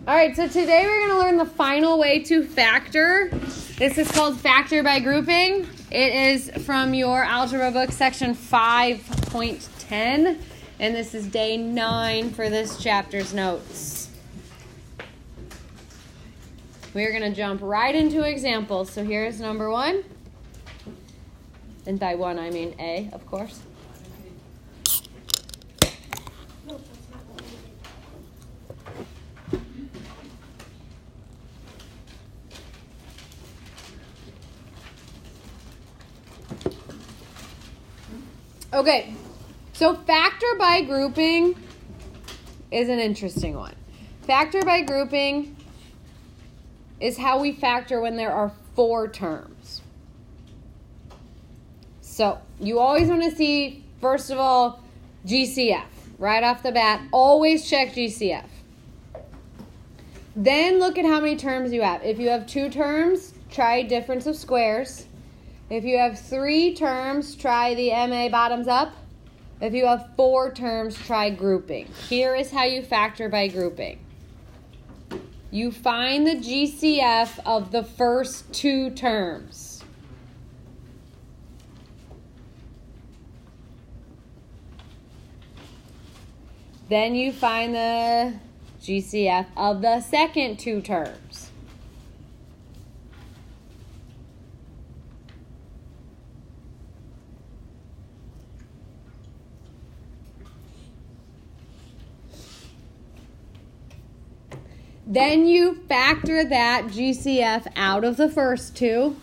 All right, so today we're going to learn the final way to factor. This is called factor by grouping. It is from your algebra book, section 5.10, and this is day 9 for this chapter's notes. We're going to jump right into examples. So here's number 1. And by 1, I mean A, of course. Okay, so factor by grouping is an interesting one. Factor by grouping is how we factor when there are 4 terms. So you always want to see, first of all, GCF. Right off the bat, always check GCF. Then look at how many terms you have. If you have 2 terms, try difference of squares. If you have 3 terms, try the MA bottoms up. If you have 4 terms, try grouping. Here is how you factor by grouping. You find the GCF of the first 2 terms. Then you find the GCF of the second 2 terms. Then you factor that GCF out of the first 2.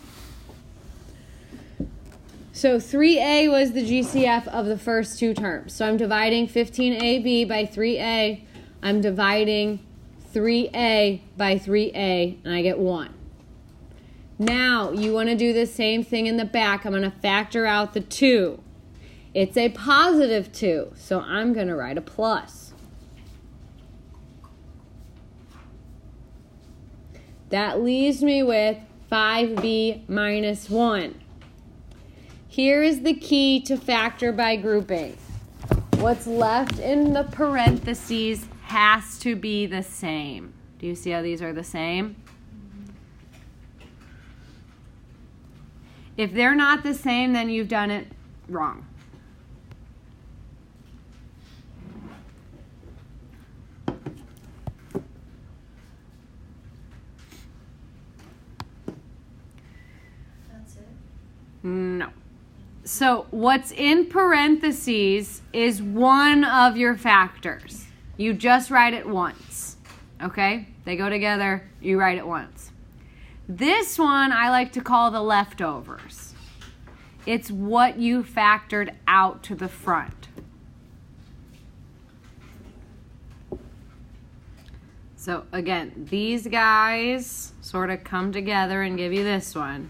So 3a was the GCF of the first 2 terms. So I'm dividing 15ab by 3a. I'm dividing 3a by 3a, and I get 1. Now, you want to do the same thing in the back. I'm going to factor out the 2. It's a positive 2, so I'm going to write a plus. That leaves me with 5b minus 1. Here is the key to factor by grouping. What's left in the parentheses has to be the same. Do you see how these are the same? If they're not the same, then you've done it wrong. No. So what's in parentheses is one of your factors. You just write it once. Okay? They go together. You write it once. This one I like to call the leftovers. It's what you factored out to the front. So again, these guys sort of come together and give you this one.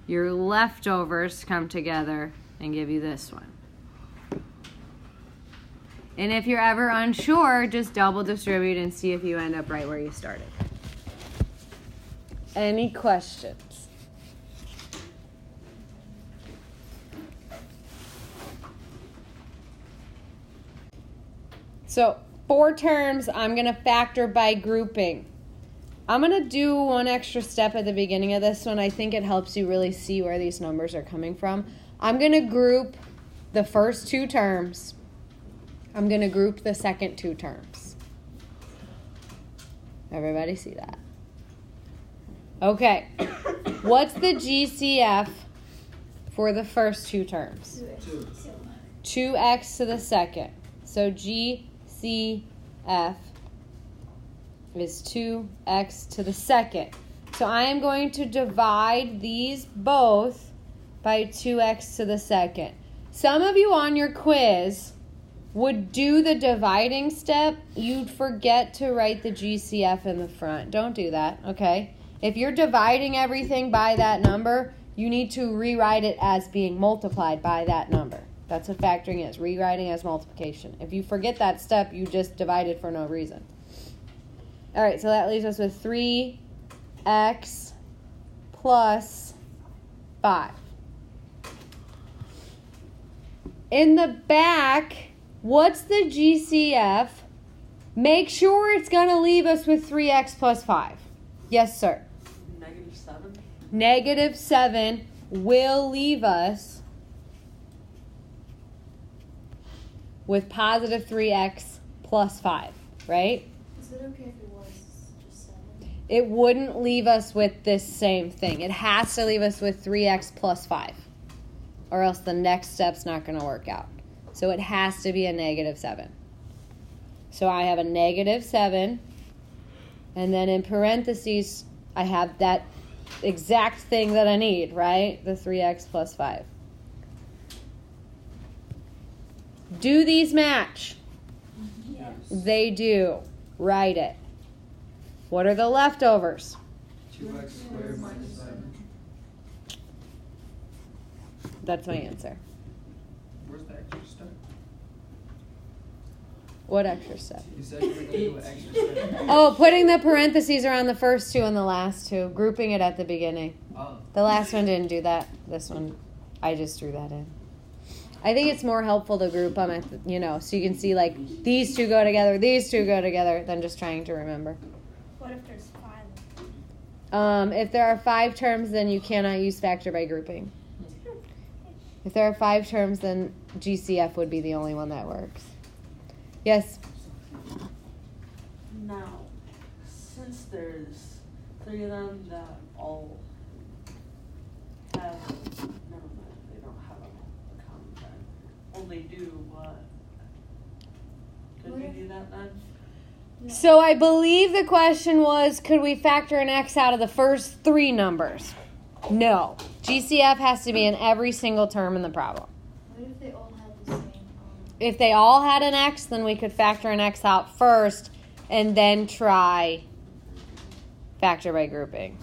Your leftovers come together and give you this one. And if you're ever unsure, just double distribute and see if you end up right where you started. Any questions? So 4 terms, I'm going to factor by grouping. I'm going to do one extra step at the beginning of this one. I think it helps you really see where these numbers are coming from. I'm going to group the first 2 terms. I'm going to group the second 2 terms. Everybody see that? Okay. What's the GCF for the first 2 terms? 2x to the second. So GCF is 2x to the second. So I am going to divide these both by 2x to the second. Some of you on your quiz would do the dividing step. You'd forget to write the GCF in the front. Don't do that, okay? If you're dividing everything by that number, you need to rewrite it as being multiplied by that number. That's what factoring is, rewriting as multiplication. If you forget that step, you just divided for no reason. All right, so that leaves us with 3x plus 5. In the back, what's the GCF Make sure it's going to leave us with 3x plus 5. Yes, sir. -7? -7 will leave us with positive 3x plus 5, right? Is it okay if it was just 7? It wouldn't leave us with this same thing. It has to leave us with 3x plus 5, or else the next step's not going to work out. So it has to be a -7. So I have a -7, and then in parentheses, I have that exact thing that I need, right? The 3x plus 5. Do these match? Yes. They do. Write it. What are the leftovers? 2x squared minus 7. That's my answer. Where's the extra step? What extra step? You said you were going to do an extra step. Oh, putting the parentheses around the first two and the last two. Grouping it at the beginning. Oh. The last one didn't do that. This one, I just threw that in. I think it's more helpful to group them, so you can see, like, these two go together, these two go together, than just trying to remember. What if there's 5? If there are 5 terms, then you cannot use factor by grouping. If there are 5 terms, then GCF would be the only one that works. Yes? Now, since there's 3 of them that all have, never mind, they don't have a common friend. Only do what? Could we do that then? So I believe the question was, could we factor an x out of the first 3 numbers? No. GCF has to be in every single term in the problem. What if they all have the same? If they all had an x, then we could factor an x out first and then try factor by grouping.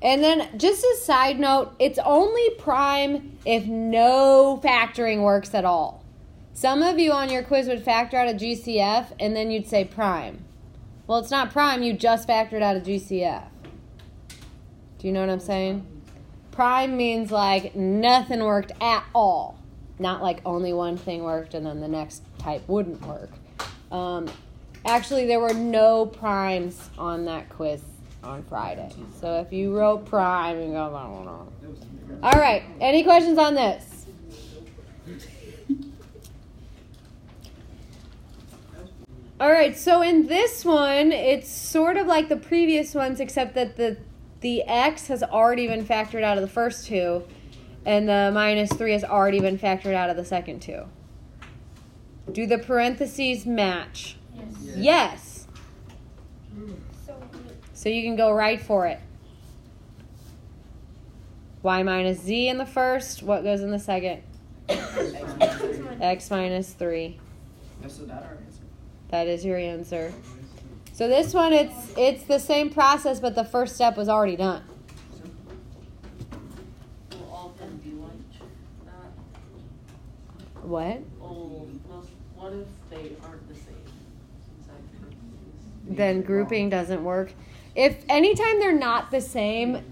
And then, just a side note, it's only prime if no factoring works at all. Some of you on your quiz would factor out a GCF, and then you'd say prime. Well, it's not prime, you just factored out a GCF. Do you know what I'm saying? Prime means, like, nothing worked at all. Not like only one thing worked and then the next type wouldn't work. Actually, there were no primes on that quiz on Friday. So if you wrote prime, you go, I don't know. All right, any questions on this? All right, so in this one, it's sort of like the previous ones, except that the x has already been factored out of the first 2, and the -3 has already been factored out of the second 2. Do the parentheses match? Yes. Yes. So So you can go right for it. Y minus z in the first. What goes in the second? X minus 3. So that our answer. That is your answer. So this one, it's the same process, but the first step was already done. Will all of them be like that? What? Oh, well, what if they aren't the same? Since I put these. Then grouping doesn't work. If anytime they're not the same,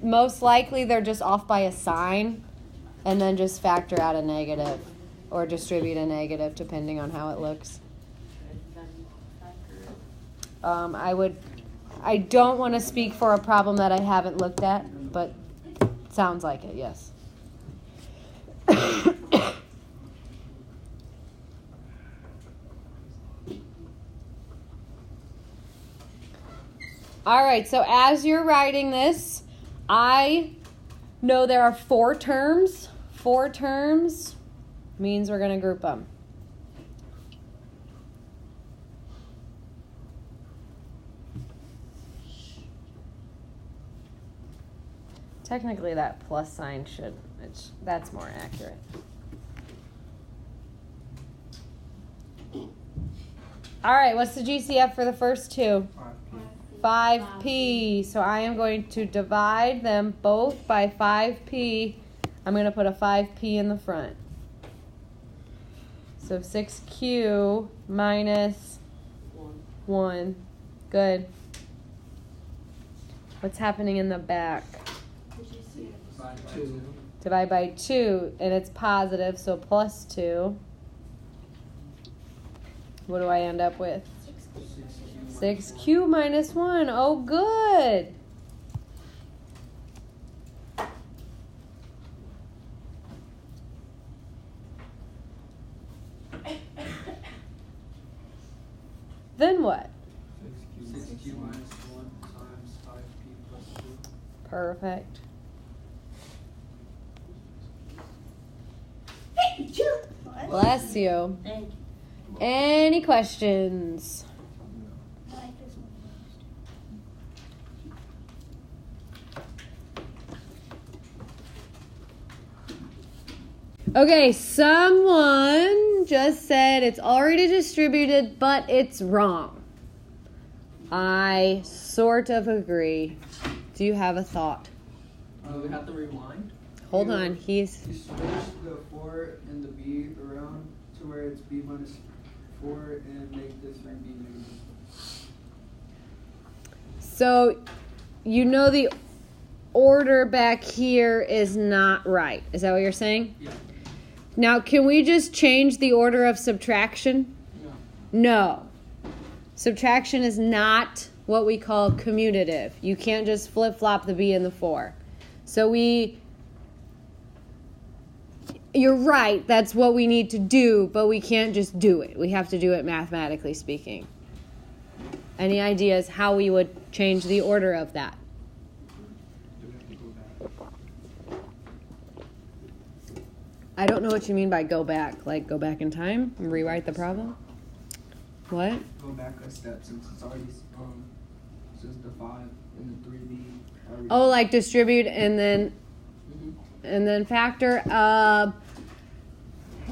most likely they're just off by a sign, and then just factor out a negative or distribute a negative depending on how it looks. Then factor it. I don't want to speak for a problem that I haven't looked at, but sounds like it, yes. All right, so as you're writing this, I know there are 4 terms. 4 terms means we're going to group them. Technically, that plus sign that's more accurate. All right, what's the GCF for the first 2? 5p. So I am going to divide them both by 5p. I'm going to put a 5p in the front. So 6q minus 1. Good. What's happening in the back? By 2. Divide by 2, and it's positive, so plus 2. What do I end up with? 6Q. 6Q minus 1. Oh, good. Then what? 6Q minus 1 times 5P plus 2. Perfect. What? Bless you. Thank you. Any questions? I like this one most. Okay, someone just said it's already distributed, but it's wrong. I sort of agree. Do you have a thought? We have to rewind. Hold on, he's... You switch the 4 and the B around to where it's B minus 4 and make this ring B negative. So, you know the order back here is not right. Is that what you're saying? Yeah. Now, can we just change the order of subtraction? No. Subtraction is not what we call commutative. You can't just flip-flop the B and the 4. So you're right, that's what we need to do, but we can't just do it. We have to do it mathematically speaking. Any ideas how we would change the order of that? Do we have to go back? I don't know what you mean by go back. Like go back in time and rewrite the problem? What? Go back a step since it's already since the 5 and the 3B. Already. Oh, like distribute and then factor.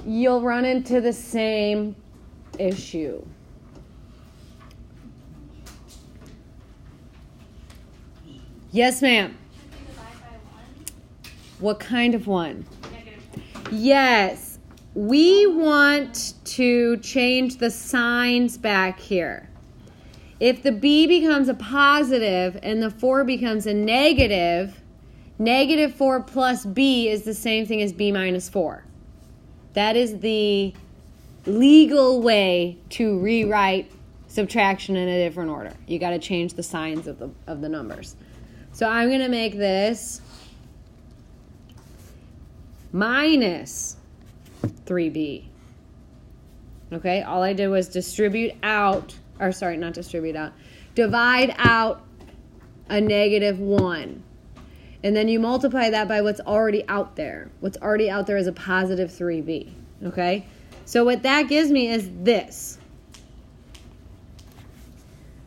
You'll run into the same issue. Yes, ma'am. Divide by 1. What kind of one? -1. Yes. We want to change the signs back here. If the B becomes a positive and the 4 becomes a negative, negative 4 plus B is the same thing as B minus 4. That is the legal way to rewrite subtraction in a different order. You got to change the signs of the numbers. So I'm going to make this minus 3B. Okay, all I did was divide out a -1. And then you multiply that by what's already out there. What's already out there is a positive 3B. Okay? So what that gives me is this.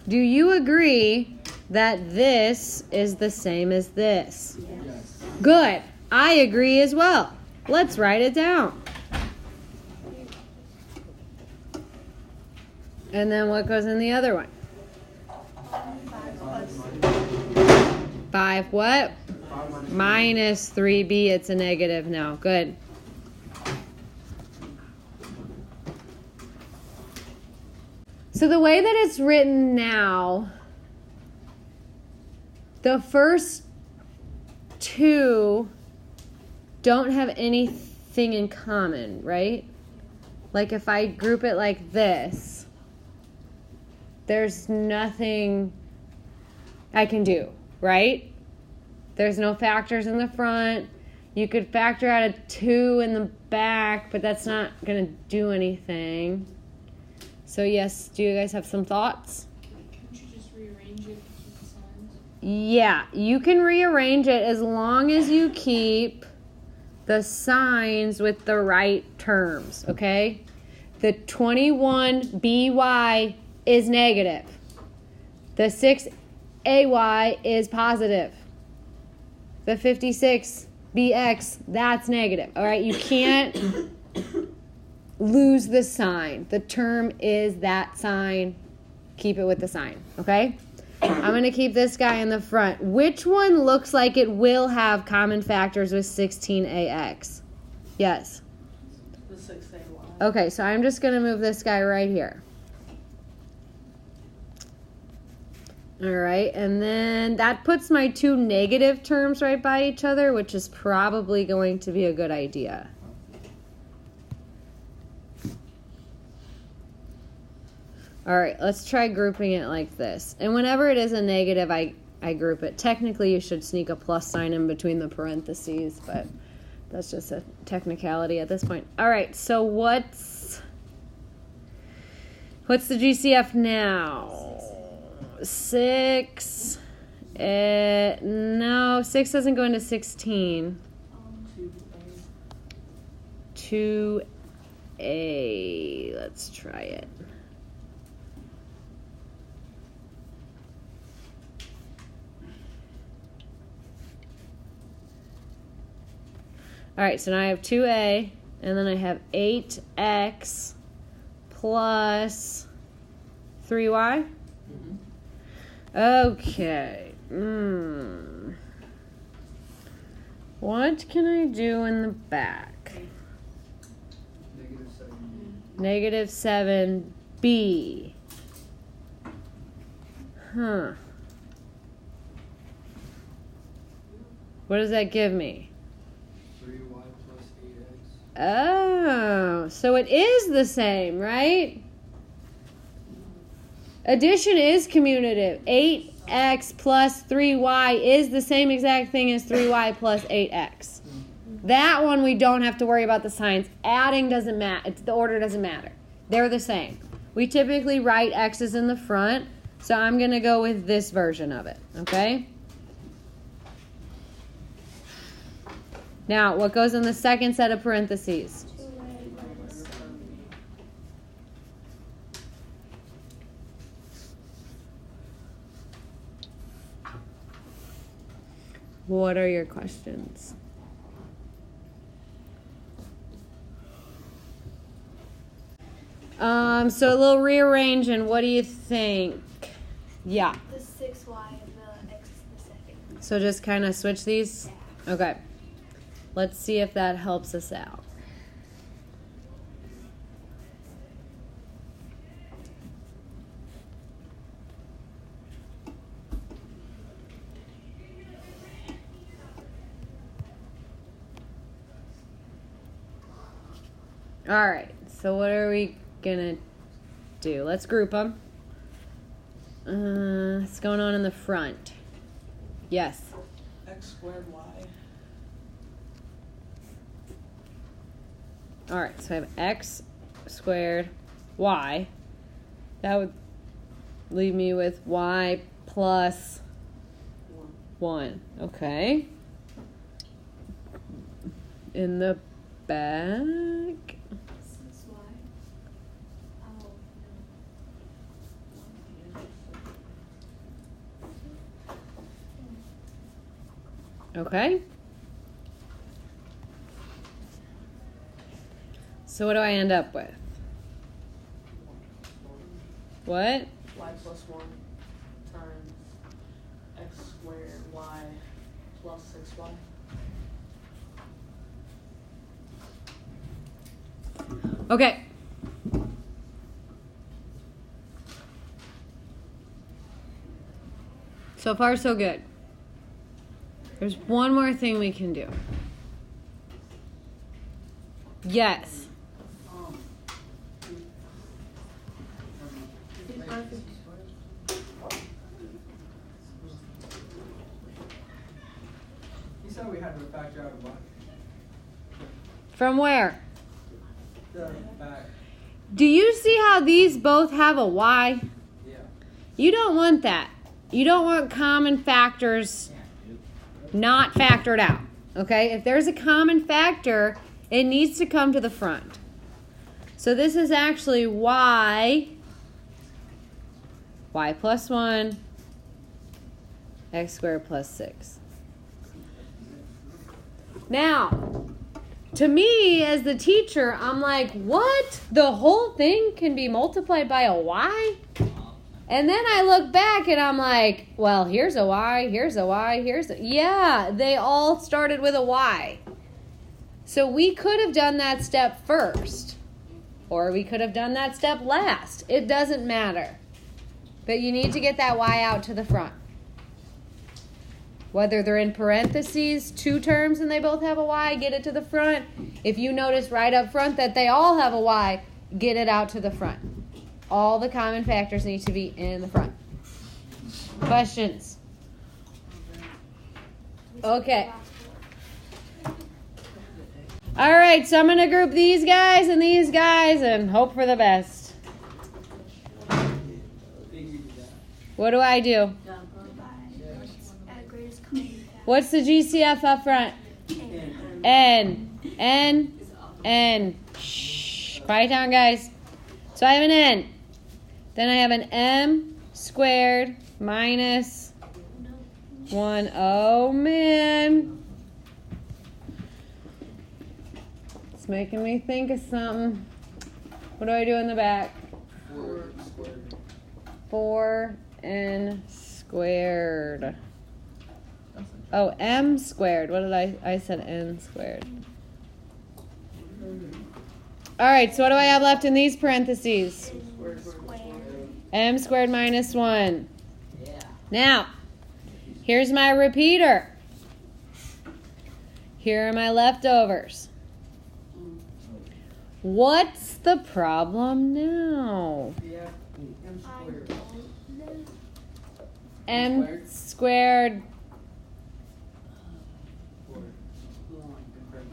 Do you agree that this is the same as this? Yes. Good. I agree as well. Let's write it down. And then what goes in the other one? 5 what? Minus 3B. It's a negative now. Good. So the way that it's written now, the first two don't have anything in common, right? Like if I group it like this, there's nothing I can do, right? There's no factors in the front. You could factor out a 2 in the back, but that's not going to do anything. So yes, do you guys have some thoughts? Can't you just rearrange it to keep the signs? Yeah, you can rearrange it as long as you keep the signs with the right terms, okay? The 21BY is negative. The 6AY is positive. The 56BX, that's negative. All right, you can't lose the sign. The term is that sign. Keep it with the sign, okay? I'm going to keep this guy in the front. Which one looks like it will have common factors with 16AX? Yes. The 6AY. Okay, so I'm just going to move this guy right here. All right, and then that puts my two negative terms right by each other, which is probably going to be a good idea. All right, let's try grouping it like this. And whenever it is a negative, I group it. Technically, you should sneak a plus sign in between the parentheses, but that's just a technicality at this point. All right, so what's the GCF now? 6. No, 6 doesn't go into 16. 2A. Let's try it. All right, so now I have 2A, and then I have 8x plus 3y. Okay. What can I do in the back? -7. -7b. Huh. What does that give me? 3y plus 8x. Oh, so it is the same, right? Addition is commutative. 8x plus 3y is the same exact thing as 3y plus 8x. That one we don't have to worry about the signs. Adding doesn't matter. The order doesn't matter. They're the same. We typically write x's in the front, so I'm going to go with this version of it, okay? Now, what goes in the second set of parentheses? 2A minus What are your questions? So a little rearranging. What do you think? Yeah. the 6y and the x is the second. So just kind of switch these? Okay. Let's see if that helps us out. All right. So what are we going to do? Let's group them. What's going on in the front? Yes. X squared y. All right, so I have x squared y. That would leave me with y plus 1. Okay. In the back. 6y. Oh, Okay. So what do I end up with? What? Y plus 1 times x squared y plus 6y. Okay. So far, so good. There's one more thing we can do. Yes. You said we had to factor out a y. From where? The back. Do you see how these both have a y? Yeah. You don't want that. You don't want common factors not factored out. Okay? If there's a common factor, it needs to come to the front. So this is actually y plus 1, x squared plus 6. Now, to me, as the teacher, I'm like, what? The whole thing can be multiplied by a y? And then I look back and I'm like, well, here's a y, here's a y, here's a... Yeah, they all started with a y. So we could have done that step first. Or we could have done that step last. It doesn't matter. But you need to get that y out to the front. Whether they're in parentheses, 2 terms and they both have a y, get it to the front. If you notice right up front that they all have a y, get it out to the front. all the common factors need to be in the front. Questions? Okay. All right, so I'm going to group these guys and hope for the best. What do I do? What's the GCF up front? N. N. N. Shh. Quiet down, guys. So I have an N. Then I have an M squared minus 1. Oh, man. It's making me think of something. What do I do in the back? 4n squared. Oh, m squared. What did I said n squared. All right, so what do I have left in these parentheses? M squared minus 1. Now, here's my repeater. Here are my leftovers. What's the problem now? M squared.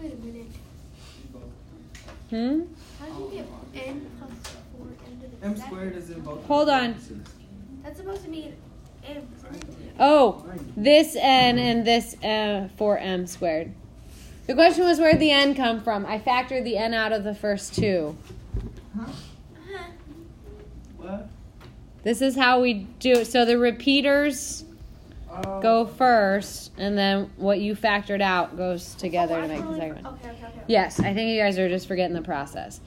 Wait a minute. How do you get n plus 4n to the M second? squared is in both. Hold on. That's supposed to mean m, isn't it? Oh, this n and this 4m squared. The question was where'd the n come from? I factored the n out of the first two. What? This is how we do it. So the repeaters go first, and then what you factored out goes together to make the second one. Okay. Yes, I think you guys are just forgetting the process.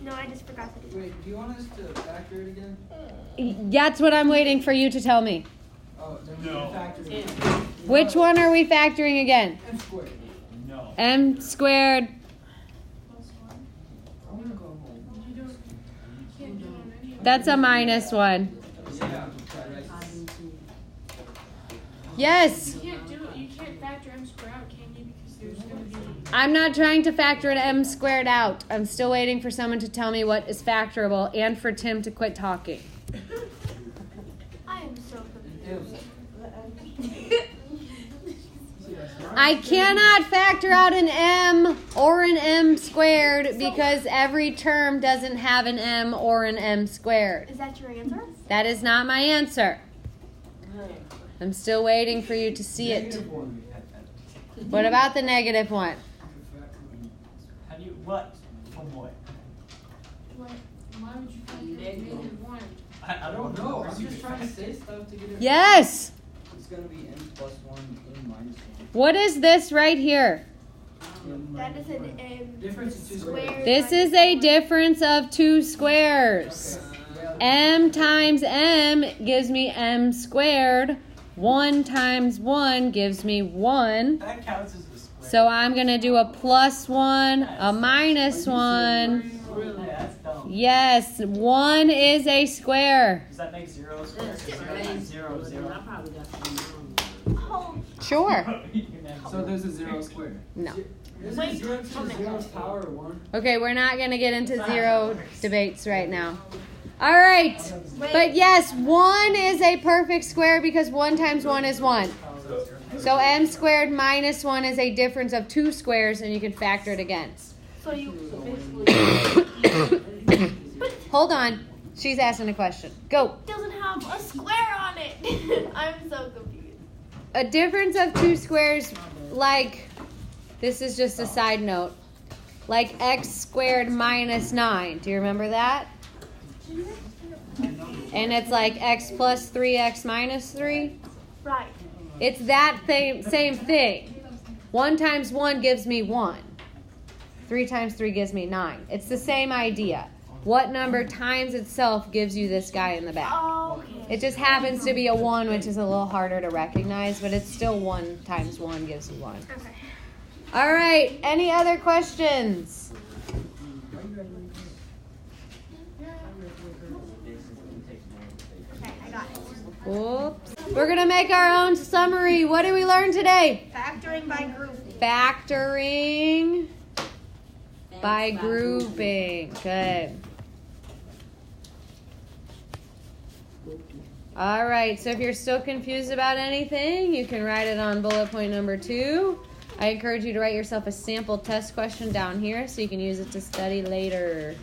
No, I just forgot to do it. Wait, do you want us to factor it again? That's what I'm waiting for you to tell me. Oh, then we can factor it. Which one are we factoring again? M squared. No. M squared. I want to go home. You can't do it on any of That's a minus 1. Yeah. Yes. You can't do it. You can't factor m squared out, can you? Because there's going to be. I'm not trying to factor an m squared out. I'm still waiting for someone to tell me what is factorable and for Tim to quit talking. I am so confused. I cannot factor out an m or an m squared because every term doesn't have an m or an m squared. Is that your answer? That is not my answer. I'm still waiting for you to see it. What about the negative one? How do you, what? From what? What? Why would you factor -1? I don't know. I'm just trying to say stuff to get it. Yes. It's gonna be n plus 1, n minus 1. What is this right here? That is an m Difference of two squared. This is a difference of two squares. M times m gives me m squared. 1 times 1 gives me 1. That counts as a square. So I'm going to do a plus 1, a minus 1. Really? That's dumb. Yes, 1 is a square. Does that make 0 a square? 0, 0. Oh, Sure. So there's a 0 squared. No. Is Wait, it 0 to the 0's power 1? Okay, we're not going to get into zero debates right now. All right. But yes, 1 is a perfect square because 1 times 1 is 1. So m squared minus 1 is a difference of two squares, and you can factor it again. so you basically Hold on. She's asking a question. Go. doesn't have a square on it. I'm so confused. A difference of two squares, like, this is just a side note, like x squared minus 9. Do you remember that? And it's like x plus 3x minus 3. Right. It's that same thing. 1 times 1 gives me 1. 3 times 3 gives me 9. It's the same idea. What number times itself gives you this guy in the back? Okay. It just happens to be a 1, which is a little harder to recognize, but it's still 1 times 1 gives you 1. Okay. All right, any other questions? Okay, I got it. Oops. We're going to make our own summary. What did we learn today? Factoring by group. Factoring by grouping. Good. All right, so if you're still confused about anything, you can write it on bullet point number 2. I encourage you to write yourself a sample test question down here so you can use it to study later.